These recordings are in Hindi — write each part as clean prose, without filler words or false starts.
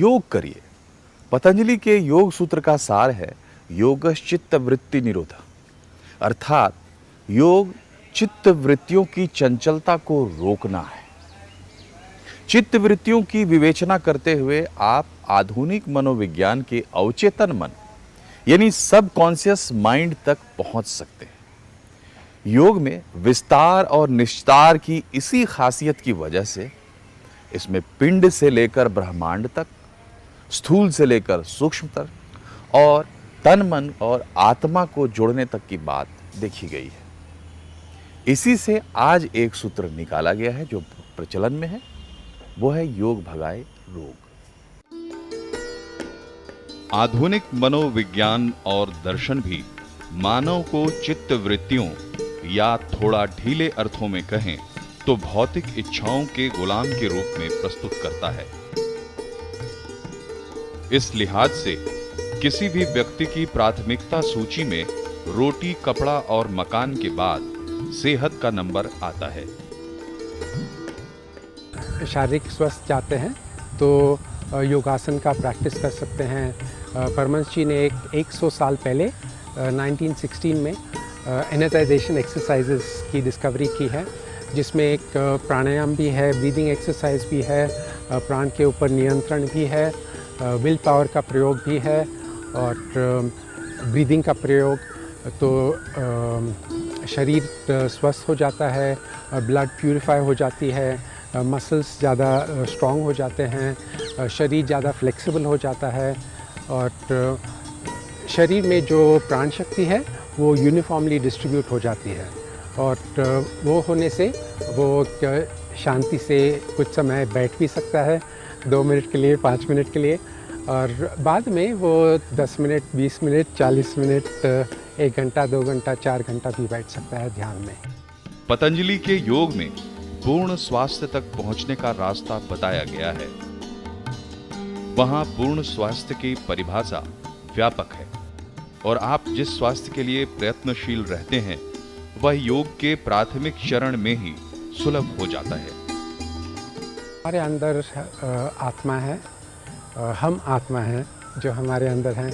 योग करिए। पतंजलि के योग सूत्र का सार है योगश्चित्त वृत्ति निरोध, अर्थात योग चित्त वृत्तियों की चंचलता को रोकना है। चित्त वृत्तियों की विवेचना करते हुए आप आधुनिक मनोविज्ञान के अवचेतन मन यानी सब कॉन्शियस माइंड तक पहुंच सकते हैं। योग में विस्तार और निस्तार की इसी खासियत की वजह से इसमें पिंड से लेकर ब्रह्मांड तक, स्थूल से लेकर सूक्ष्म तक और तन मन और आत्मा को जोड़ने तक की बात देखी गई है। इसी से आज एक सूत्र निकाला गया है जो प्रचलन में है, वो है योग भगाए रोग। आधुनिक मनोविज्ञान और दर्शन भी मानव को चित्त वृत्तियों या थोड़ा ढीले अर्थों में कहें तो भौतिक इच्छाओं के गुलाम के रूप में प्रस्तुत करता है। इस लिहाज से किसी भी व्यक्ति की प्राथमिकता सूची में रोटी, कपड़ा और मकान के बाद सेहत का नंबर आता है। शारीरिक स्वस्थ चाहते हैं तो योगासन का प्रैक्टिस कर सकते हैं। परमहंस जी ने 100 साल पहले 1916 में एनर्जाइजेशन एक्सरसाइजेस की डिस्कवरी की है, जिसमें एक प्राणायाम भी है, ब्रीदिंग एक्सरसाइज भी है, प्राण के ऊपर नियंत्रण भी है, विल पावर का प्रयोग भी है और ब्रीदिंग का प्रयोग। तो शरीर स्वस्थ हो जाता है, ब्लड प्यूरिफाई हो जाती है, मसल्स ज़्यादा स्ट्रॉन्ग हो जाते हैं, शरीर ज़्यादा फ्लेक्सिबल हो जाता है और शरीर में जो प्राण शक्ति है वो यूनिफॉर्मली डिस्ट्रीब्यूट हो जाती है और वो होने से वो शांति से कुछ समय बैठ भी सकता है, 2 मिनट के लिए, 5 मिनट के लिए, और बाद में वो 10 मिनट, 20 मिनट, 40 मिनट, 1 घंटा, 2 घंटा, 4 घंटा भी बैठ सकता है ध्यान में। पतंजलि के योग में पूर्ण स्वास्थ्य तक पहुंचने का रास्ता बताया गया है। वहां पूर्ण स्वास्थ्य की परिभाषा व्यापक है और आप जिस स्वास्थ्य के लिए प्रयत्नशील रहते हैं वह योग के प्राथमिक चरण में ही सुलभ हो जाता है। हमारे अंदर आत्मा है, हम आत्मा हैं जो हमारे अंदर हैं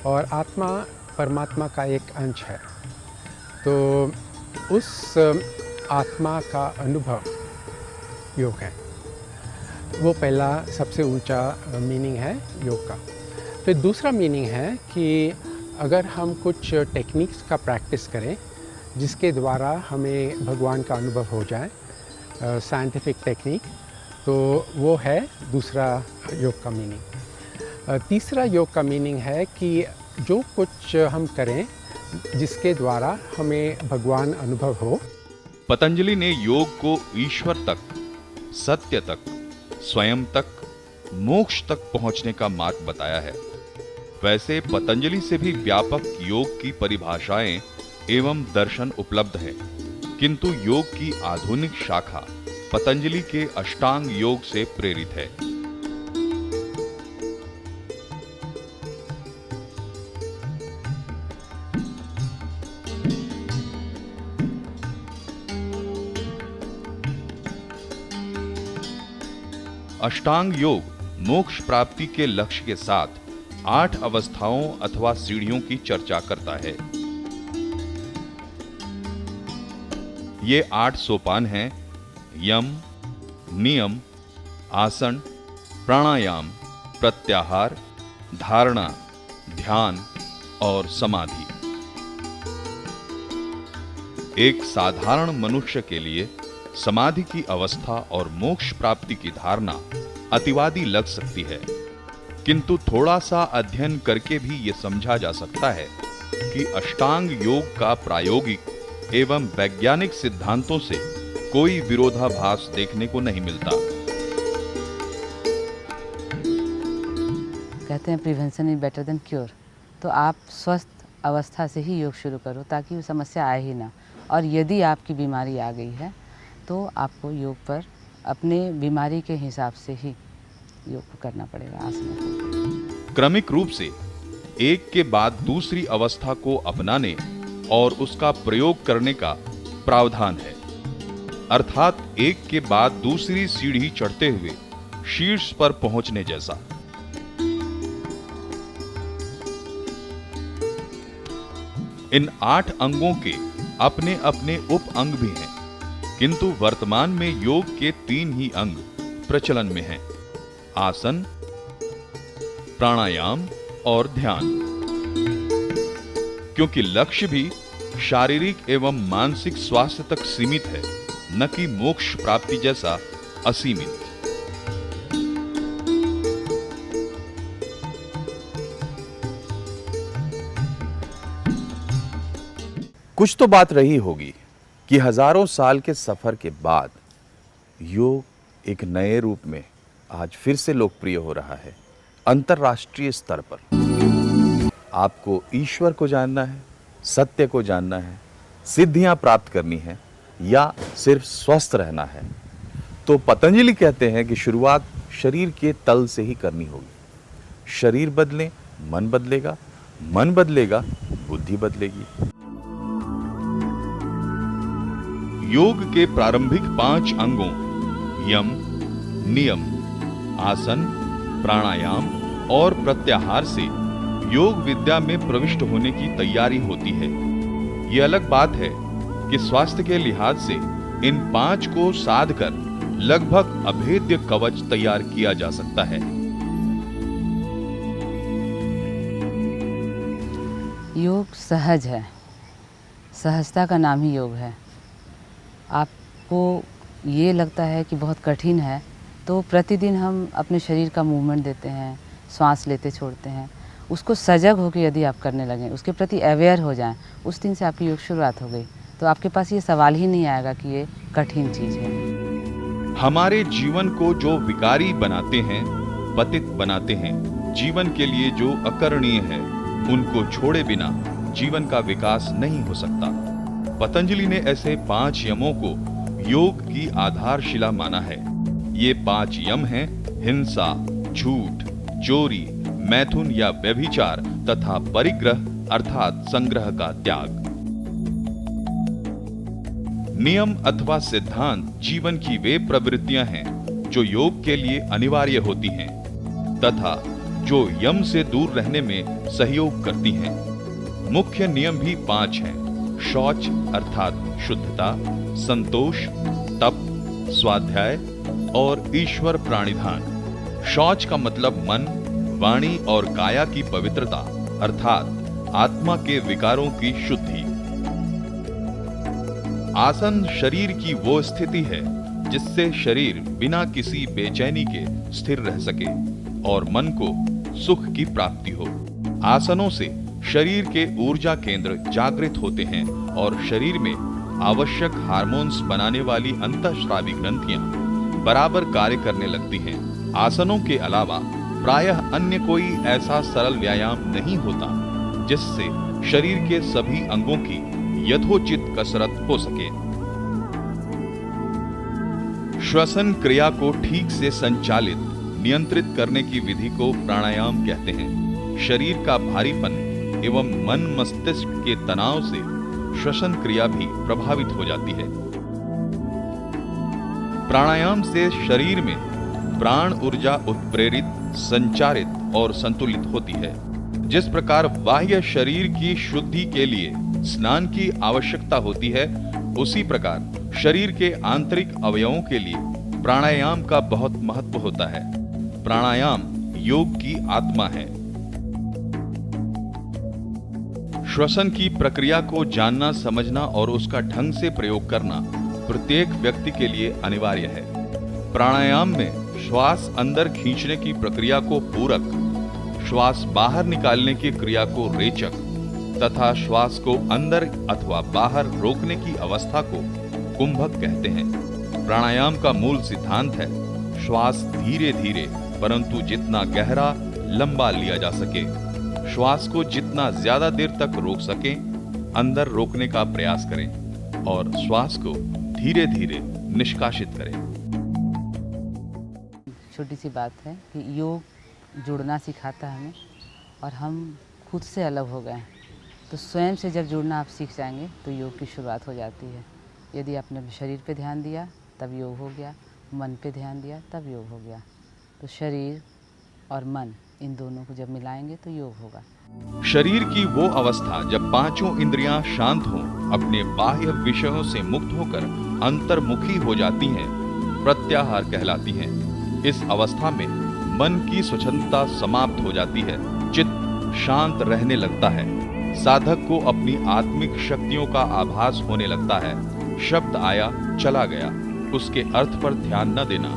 और आत्मा परमात्मा का एक अंश है। तो उस आत्मा का अनुभव योग है। वो पहला सबसे ऊंचा मीनिंग है योग का। फिर दूसरा मीनिंग है कि अगर हम कुछ टेक्निक्स का प्रैक्टिस करें जिसके द्वारा हमें भगवान का अनुभव हो जाए, साइंटिफिक टेक्निक, तो वो है दूसरा योग का मीनिंग। तीसरा योग का मीनिंग है कि जो कुछ हम करें जिसके द्वारा हमें भगवान अनुभव हो। पतंजलि ने योग को ईश्वर तक, सत्य तक, स्वयं तक, मोक्ष तक पहुंचने का मार्ग बताया है। वैसे पतंजलि से भी व्यापक योग की परिभाषाएं एवं दर्शन उपलब्ध हैं, किंतु योग की आधुनिक शाखा पतंजलि के अष्टांग योग से प्रेरित है। अष्टांग योग मोक्ष प्राप्ति के लक्ष्य के साथ 8 अवस्थाओं अथवा सीढ़ियों की चर्चा करता है। ये 8 सोपान हैं: यम, नियम, आसन, प्राणायाम, प्रत्याहार, धारणा, ध्यान और समाधि। एक साधारण मनुष्य के लिए समाधि की अवस्था और मोक्ष प्राप्ति की धारणा अतिवादी लग सकती है, किंतु थोड़ा सा अध्ययन करके भी ये समझा जा सकता है कि अष्टांग योग का प्रायोगिक एवं वैज्ञानिक सिद्धांतों से कोई विरोधाभास देखने को नहीं मिलता। कहते हैं prevention is better than cure. तो आप स्वस्थ अवस्था से ही योग शुरू करो ताकि वो समस्या आए ही ना। और यदि आपकी बीमारी आ गई है तो आपको योग पर अपने बीमारी के हिसाब से ही योग करना पड़ेगा, आसनों को। क्रमिक रूप से एक के बाद दूसरी अवस्था को अपनाने और उसका प्रयोग करने का प्रावधान है, अर्थात एक के बाद दूसरी सीढ़ी चढ़ते हुए शीर्ष पर पहुंचने जैसा। इन 8 अंगों के अपने अपने उप अंग भी हैं, किंतु वर्तमान में योग के 3 ही अंग प्रचलन में हैं: आसन, प्राणायाम और ध्यान। क्योंकि लक्ष्य भी शारीरिक एवं मानसिक स्वास्थ्य तक सीमित है, न कि मोक्ष प्राप्ति जैसा असीमित। कुछ तो बात रही होगी कि हजारों साल के सफर के बाद योग एक नए रूप में आज फिर से लोकप्रिय हो रहा है अंतर्राष्ट्रीय स्तर पर। आपको ईश्वर को जानना है, सत्य को जानना है, सिद्धियां प्राप्त करनी है या सिर्फ स्वस्थ रहना है, तो पतंजलि कहते हैं कि शुरुआत शरीर के तल से ही करनी होगी। शरीर बदले मन बदलेगा, मन बदलेगा बुद्धि बदलेगी। योग के प्रारंभिक 5 अंगों यम, नियम, आसन, प्राणायाम और प्रत्याहार से योग विद्या में प्रविष्ट होने की तैयारी होती है। यह अलग बात है कि स्वास्थ्य के लिहाज से इन 5 को साध कर लगभग अभेद्य कवच तैयार किया जा सकता है। योग सहज है, सहजता का नाम ही योग है। आपको ये लगता है कि बहुत कठिन है, तो प्रतिदिन हम अपने शरीर का मूवमेंट देते हैं, सांस लेते छोड़ते हैं, उसको सजग होकर यदि आप करने लगें, उसके प्रति अवेयर हो जाएं, उस दिन से आपकी योग शुरुआत हो गई, तो आपके पास ये सवाल ही नहीं आएगा कि ये कठिन चीज़ है। हमारे जीवन को जो विकारी बनाते हैं, पतित बनाते हैं, जीवन के लिए जो अकरणीय है, उनको छोड़े बिना जीवन का विकास नहीं हो सकता। पतंजलि ने ऐसे 5 यमों को योग की आधारशिला माना है। ये 5 यम हैं: हिंसा, झूठ, चोरी, मैथुन या व्यभिचार तथा परिग्रह अर्थात संग्रह का त्याग। नियम अथवा सिद्धांत जीवन की वे प्रवृत्तियां हैं जो योग के लिए अनिवार्य होती हैं तथा जो यम से दूर रहने में सहयोग करती हैं। मुख्य नियम भी 5 हैं: शौच अर्थात शुद्धता, संतोष, तप, स्वाध्याय और ईश्वर प्राणिधान। शौच का मतलब मन, वाणी और काया की पवित्रता अर्थात आत्मा के विकारों की शुद्धि। आसन शरीर की वो स्थिति है जिससे शरीर बिना किसी बेचैनी के स्थिर रह सके और मन को सुख की प्राप्ति हो। आसनों से शरीर के ऊर्जा केंद्र जागृत होते हैं और शरीर में आवश्यक हार्मोन्स बनाने वाली अंतःस्रावी ग्रंथियां बराबर कार्य करने लगती हैं। आसनों के अलावा प्रायः अन्य कोई ऐसा सरल व्यायाम नहीं होता जिससे शरीर के सभी अंगों की यथोचित कसरत हो सके। श्वसन क्रिया को ठीक से संचालित, नियंत्रित करने की विधि को प्राणायाम कहते हैं। शरीर का भारीपन एवं मन मस्तिष्क के तनाव से श्वसन क्रिया भी प्रभावित हो जाती है। प्राणायाम से शरीर में प्राण ऊर्जा उत्प्रेरित, संचारित और संतुलित होती है। जिस प्रकार बाह्य शरीर की शुद्धि के लिए स्नान की आवश्यकता होती है, उसी प्रकार शरीर के आंतरिक अवयवों के लिए प्राणायाम का बहुत महत्व होता है। प्राणायाम योग की आत्मा है। श्वसन की प्रक्रिया को जानना, समझना और उसका ढंग से प्रयोग करना प्रत्येक व्यक्ति के लिए अनिवार्य है। प्राणायाम में श्वास अंदर खींचने की प्रक्रिया को पूरक, श्वास बाहर निकालने की क्रिया को रेचक तथा श्वास को अंदर अथवा बाहर रोकने की अवस्था को कुंभक कहते हैं। प्राणायाम का मूल सिद्धांत है श्वास धीरे धीरे परंतु जितना गहरा, लंबा लिया जा सके। श्वास को जितना ज्यादा देर तक रोक सके अंदर रोकने का प्रयास करें और श्वास को धीरे धीरे निष्कासित करें। छोटी सी बात है कि योग जुड़ना सिखाता है हमें, और हम खुद से अलग हो गए हैं, तो स्वयं से जब जुड़ना आप सीख जाएंगे तो योग की शुरुआत हो जाती है। यदि आपने अपने शरीर पे ध्यान दिया तब योग हो गया, मन पे ध्यान दिया तब योग हो गया। तो शरीर और मन इन दोनों को जब मिलाएंगे तो योग होगा। शरीर की वो अवस्था जब पांचों इंद्रियां शांत हों, अपने बाह्य विषयों से मुक्त होकर अंतर्मुखी हो जाती हैं, प्रत्याहार कहलाती हैं। इस अवस्था में मन की स्वच्छंदता समाप्त हो जाती है, चित्त शांत रहने लगता है, साधक को अपनी आत्मिक शक्तियों का आभास होने लगता है। शब्द आया चला गया, उसके अर्थ पर ध्यान न देना,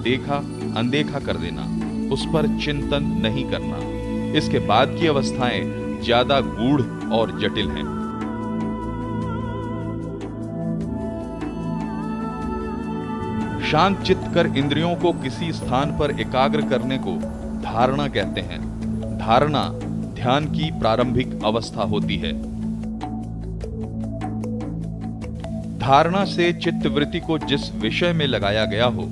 देखा अनदेखा कर देना, उस पर चिंतन नहीं करना। इसके बाद की अवस्थाएं ज्यादा गूढ़ और जटिल हैं। शांत चित्त कर इंद्रियों को किसी स्थान पर एकाग्र करने को धारणा कहते हैं। धारणा ध्यान की प्रारंभिक अवस्था होती है। धारणा से चित्त वृत्ति को जिस विषय में लगाया गया हो,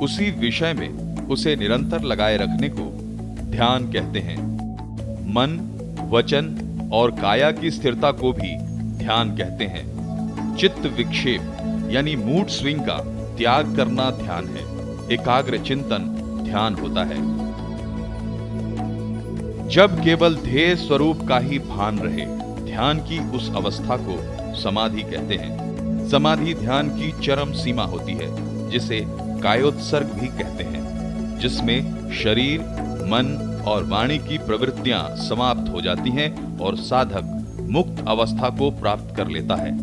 उसी विषय में उसे निरंतर लगाए रखने को ध्यान कहते हैं। मन, वचन और काया की स्थिरता को भी ध्यान कहते हैं। चित्त विक्षेप यानी मूड स्विंग का त्याग करना ध्यान है। एकाग्र चिंतन ध्यान होता है। जब केवल ध्येय स्वरूप का ही भान रहे, ध्यान की उस अवस्था को समाधि कहते हैं। समाधि ध्यान की चरम सीमा होती है, जिसे कायोत्सर्ग भी कहते हैं, जिसमें शरीर, मन और वाणी की प्रवृत्तियां समाप्त हो जाती हैं और साधक मुक्त अवस्था को प्राप्त कर लेता है।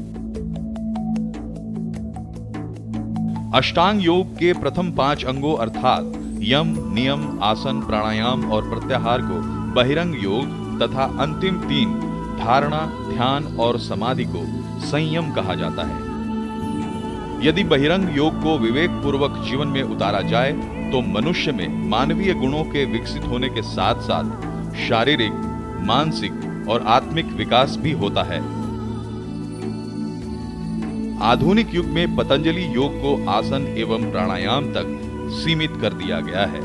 अष्टांग योग के प्रथम 5 अंगों अर्थात यम, नियम, आसन, प्राणायाम और प्रत्याहार को बहिरंग योग तथा अंतिम 3 धारणा, ध्यान और समाधि को संयम कहा जाता है। यदि बहिरंग योग को विवेक पूर्वक जीवन में उतारा जाए तो मनुष्य में मानवीय गुणों के विकसित होने के साथ साथ शारीरिक, मानसिक और आत्मिक विकास भी होता है। आधुनिक युग में पतंजलि योग को आसन एवं प्राणायाम तक सीमित कर दिया गया है।